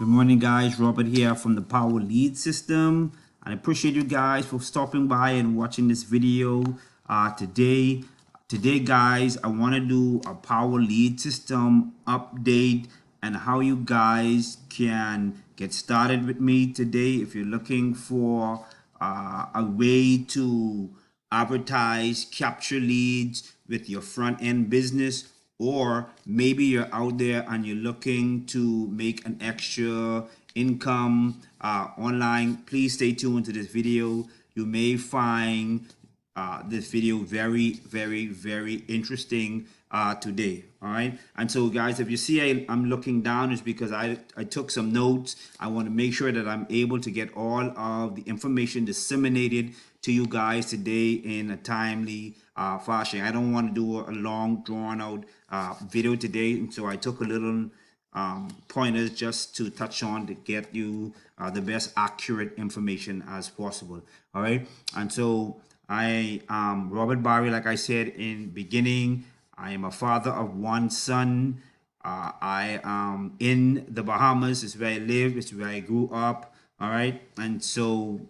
Good morning, guys. Robert here from the Power Lead System. I appreciate you guys for stopping by and watching this video today. Today, guys, I want to do a Power Lead System update and how you guys can get started with me today if you're looking for a way to advertise, capture leads with your front end business, or maybe you're out there and you're looking to make an extra income online. Please stay tuned to this video. You may find this video very interesting today. All right, and so guys, if you see I'm looking down, it's because I took some notes. I want to make sure that I'm able to get all of the information disseminated to you guys today in a timely fashion. I don't want to do a long drawn out video today, and so I took a little pointers just to touch on to get you the best accurate information as possible. All right, and so I am Robert Barry. Like I said in beginning, I am a father of one son. I am in the Bahamas. It's where I live. It's where I grew up. All right, and so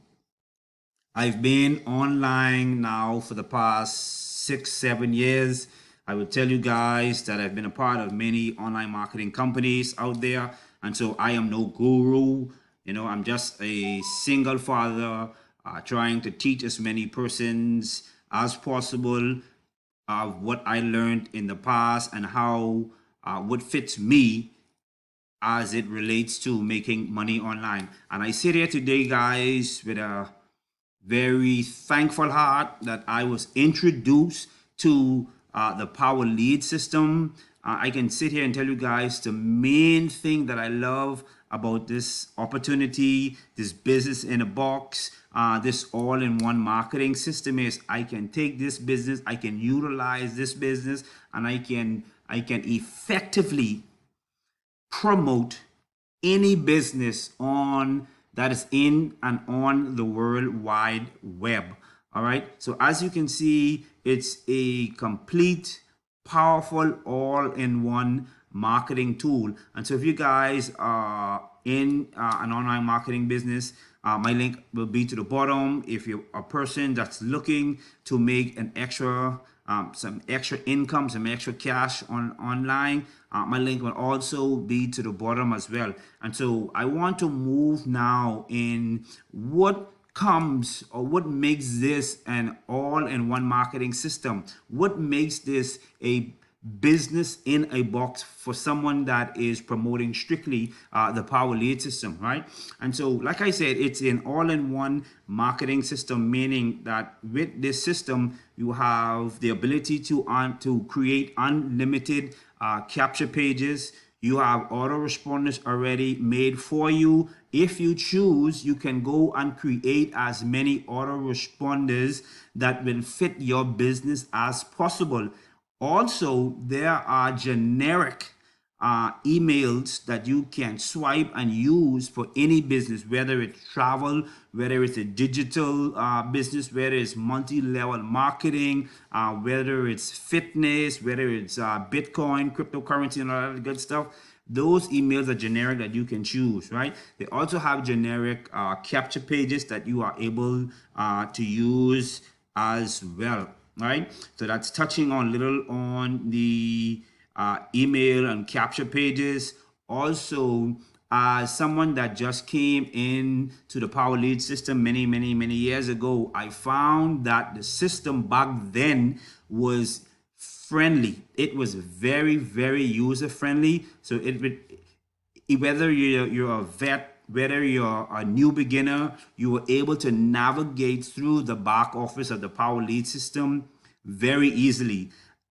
I've been online now for the past 6-7 years. I will tell you guys that I've been a part of many online marketing companies out there. And so I am no guru. You know, I'm just a single father trying to teach as many persons as possible of what I learned in the past and how what fits me as it relates to making money online. And I sit here today, guys, with a very thankful heart that I was introduced to the Power Lead System. I can sit here and tell you guys the main thing that I love about this opportunity, this business in a box, this all-in-one marketing system is I can take this business, I can utilize this business, and I can effectively promote any business on that is in and on the World Wide Web. All right, so as you can see, it's a complete, powerful, all-in-one marketing tool. And so if you guys are in an online marketing business, my link will be to the bottom. If you're a person that's looking to make an extra some extra income, some extra cash online, my link will also be to the bottom as well. And so I want to move now in what comes or what makes this an all-in-one marketing system. What makes this a business in a box for someone that is promoting strictly the Power Lead System, right? And so, like I said, it's an all-in-one marketing system, meaning that with this system, you have the ability to create unlimited capture pages. You have autoresponders already made for you. If you choose, you can go and create as many autoresponders that will fit your business as possible. Also, there are generic emails that you can swipe and use for any business, whether it's travel, whether it's a digital business, whether it's multi-level marketing, whether it's fitness, whether it's Bitcoin, cryptocurrency, and all that good stuff. Those emails are generic that you can choose, right? They also have generic capture pages that you are able to use as well. Right, so that's touching on little on the email and capture pages. Also, as someone that just came in to the Power Lead System many years ago, I found that the system back then was friendly. It was very user friendly. So it would, whether you're a vet, whether you're a new beginner, you were able to navigate through the back office of the Power Lead System very easily.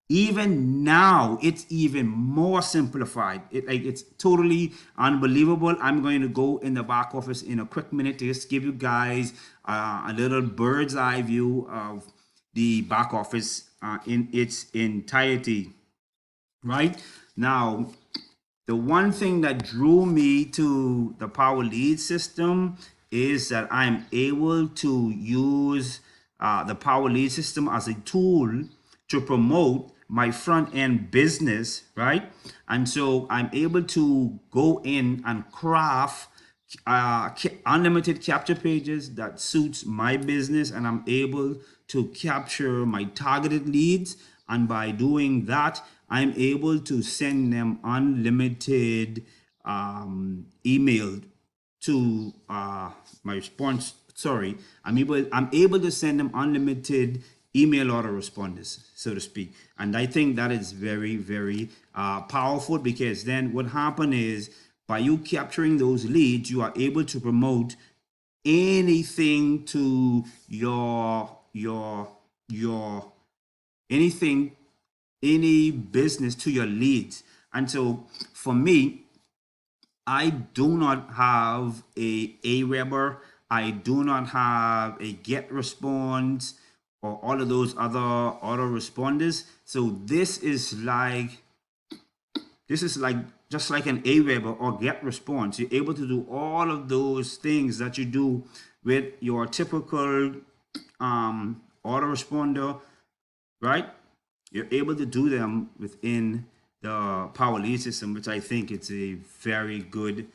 Even now, it's even more simplified. It's totally unbelievable. I'm going to go in the back office in a quick minute to just give you guys a little bird's eye view of the back office in its entirety. Right now, the one thing that drew me to the Power Lead System is that I'm able to use the Power Lead System as a tool to promote my front end business, right? And so I'm able to go in and craft unlimited capture pages that suits my business, and I'm able to capture my targeted leads. And by doing that, I'm able to send them unlimited email to my response. Sorry, I'm able to send them unlimited email autoresponders, so to speak. And I think that is very, very powerful, because then what happened is, by you capturing those leads, you are able to promote anything to your anything, any business to your leads. And so for me, I do not have a Aweber. I do not have a Get Response or all of those other autoresponders. So this is like just like an Aweber or Get Response. You're able to do all of those things that you do with your typical autoresponder, right? You're able to do them within the Power Lead system, which I think it's a very good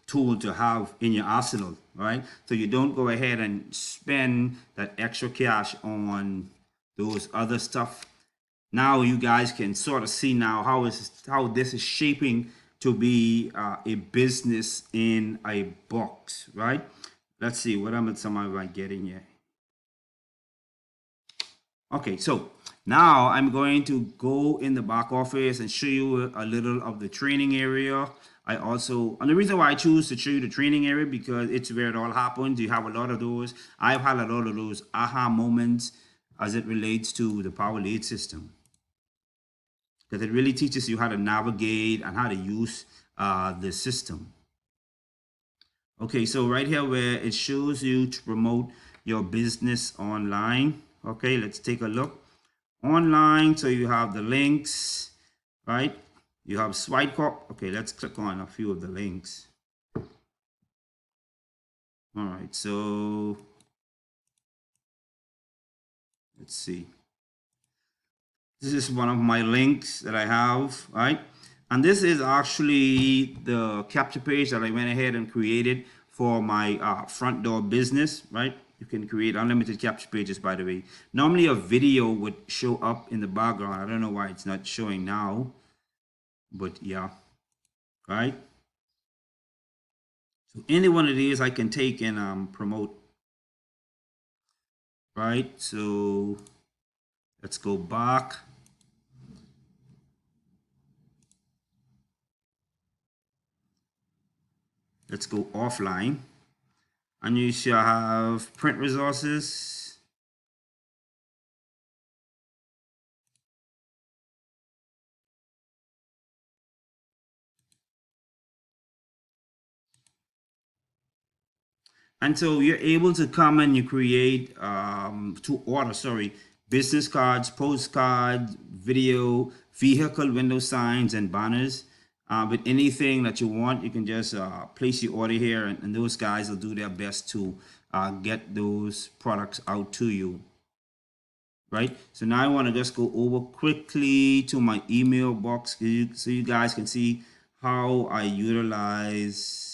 tool to have in your arsenal, right? So you don't go ahead and spend that extra cash on those other stuff. Now you guys can sort of see now how this is shaping to be a business in a box, right? Let's see what am I getting here. Okay, so now I'm going to go in the back office and show you a little of the training area. And the reason why I choose to show you the training area, because it's where it all happens. You have a lot of those. I've had a lot of those aha moments as it relates to the Power Lead system, because it really teaches you how to navigate and how to use the system. Okay, so right here where it shows you to promote your business online. Okay, let's take a look. Online, so you have the links, right? You have swipe up. Okay, let's click on a few of the links. All right, so let's see. This is one of my links that I have, right? And this is actually the capture page that I went ahead and created for my front door business, right? You can create unlimited capture pages, by the way. Normally a video would show up in the background. I don't know why it's not showing now, but yeah, right? So any one of these I can take and promote, right? So let's go back. Let's go offline. And you shall have print resources. And so you're able to come and you create business cards, postcards, video, vehicle window signs, and banners. With anything that you want, you can just place your order here, and those guys will do their best to get those products out to you. Right, so now I want to just go over quickly to my email box so you guys can see how I utilize.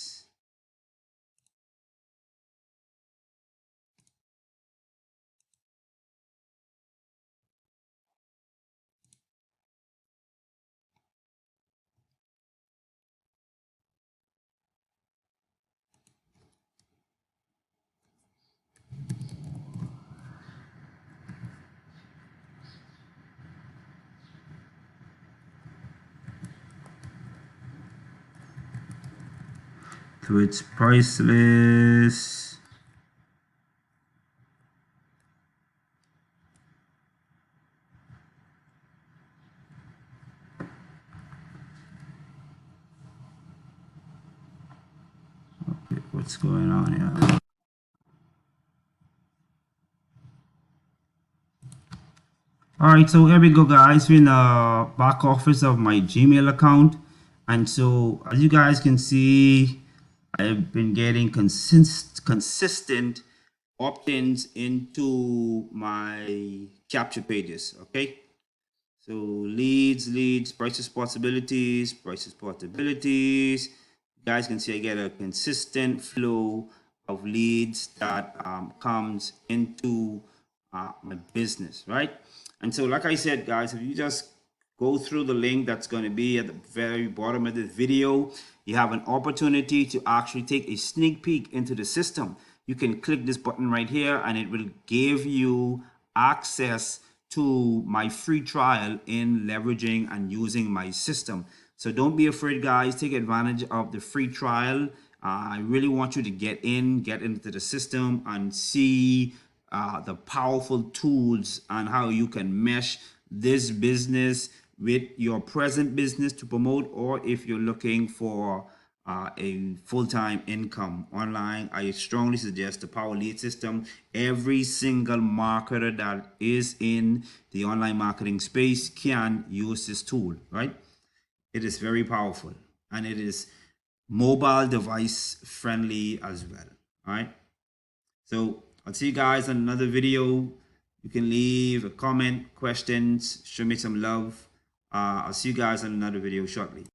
So it's priceless. Okay, what's going on here? All right, so here we go, guys. We're in the back office of my Gmail account. And so as you guys can see, I've been getting consistent opt-ins into my capture pages. Okay, so leads, prices, possibilities. You guys can see I get a consistent flow of leads that comes into my business, right? And so, like I said, guys, if you just go through the link that's going to be at the very bottom of the video, you have an opportunity to actually take a sneak peek into the system. You can click this button right here and it will give you access to my free trial in leveraging and using my system. So don't be afraid, guys. Take advantage of the free trial. I really want you to get into the system and see the powerful tools and how you can mesh this business with your present business to promote, or if you're looking for a full-time income online, I strongly suggest the Power Lead system. Every single marketer that is in the online marketing space can use this tool, right? It is very powerful and it is mobile device friendly as well. All right. So I'll see you guys on another video. You can leave a comment, questions, show me some love. I'll see you guys on another video shortly.